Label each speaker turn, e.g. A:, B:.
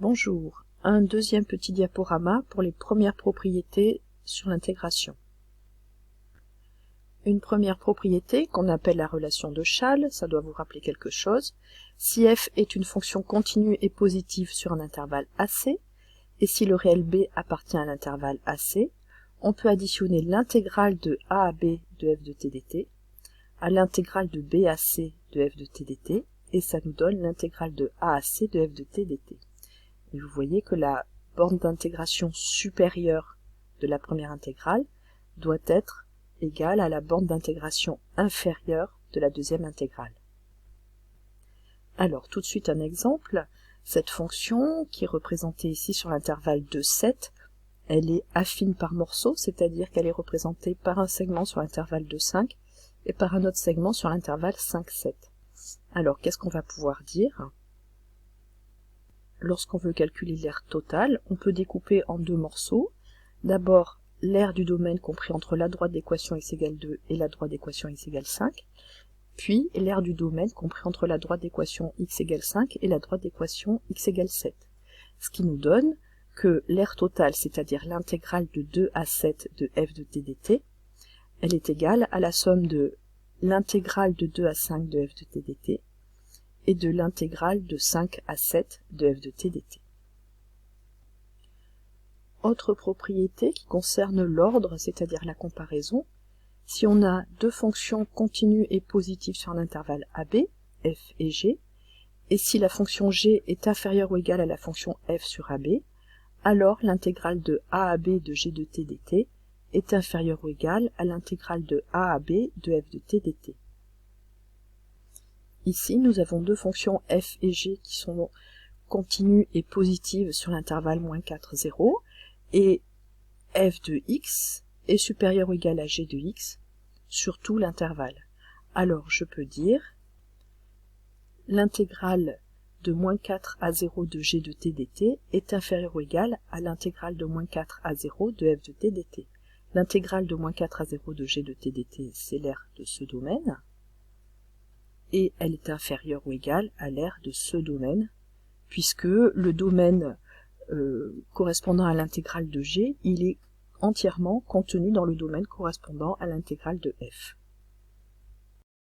A: Bonjour, un deuxième petit diaporama pour les premières propriétés sur l'intégration. Une première propriété qu'on appelle la relation de Chasles, ça doit vous rappeler quelque chose. Si f est une fonction continue et positive sur un intervalle AC, et si le réel b appartient à l'intervalle AC, on peut additionner l'intégrale de a à b de f de t dt à l'intégrale de b à c de f de t dt, et ça nous donne l'intégrale de a à c de f de t dt. Et vous voyez que la borne d'intégration supérieure de la première intégrale doit être égale à la borne d'intégration inférieure de la deuxième intégrale. Alors tout de suite un exemple, cette fonction qui est représentée ici sur l'intervalle de 7, elle est affine par morceaux, c'est-à-dire qu'elle est représentée par un segment sur l'intervalle de 5 et par un autre segment sur l'intervalle 5-7. Alors qu'est-ce qu'on va pouvoir dire ? Lorsqu'on veut calculer l'aire totale, on peut découper en deux morceaux. D'abord, l'aire du domaine compris entre la droite d'équation x égale 2 et la droite d'équation x égale 5, puis l'aire du domaine compris entre la droite d'équation x égale 5 et la droite d'équation x égale 7. Ce qui nous donne que l'aire totale, c'est-à-dire l'intégrale de 2 à 7 de f de t dt, elle est égale à la somme de l'intégrale de 2 à 5 de f de t dt et de l'intégrale de 5 à 7 de f de t dt. Autre propriété qui concerne l'ordre, c'est-à-dire la comparaison, si on a deux fonctions continues et positives sur un intervalle AB, f et g, et si la fonction g est inférieure ou égale à la fonction f sur AB, alors l'intégrale de a à b de g de t dt est inférieure ou égale à l'intégrale de a à b de f de t dt. Ici, nous avons deux fonctions f et g qui sont continues et positives sur l'intervalle -4, 0, et f de x est supérieur ou égal à g de x sur tout l'intervalle. Alors, je peux dire l'intégrale de -4 à 0 de g de t dt est inférieure ou égale à l'intégrale de -4 à 0 de f de t dt. L'intégrale de -4 à 0 de g de t dt, c'est l'aire de ce domaine, et elle est inférieure ou égale à l'aire de ce domaine, puisque le domaine correspondant à l'intégrale de g, il est entièrement contenu dans le domaine correspondant à l'intégrale de f.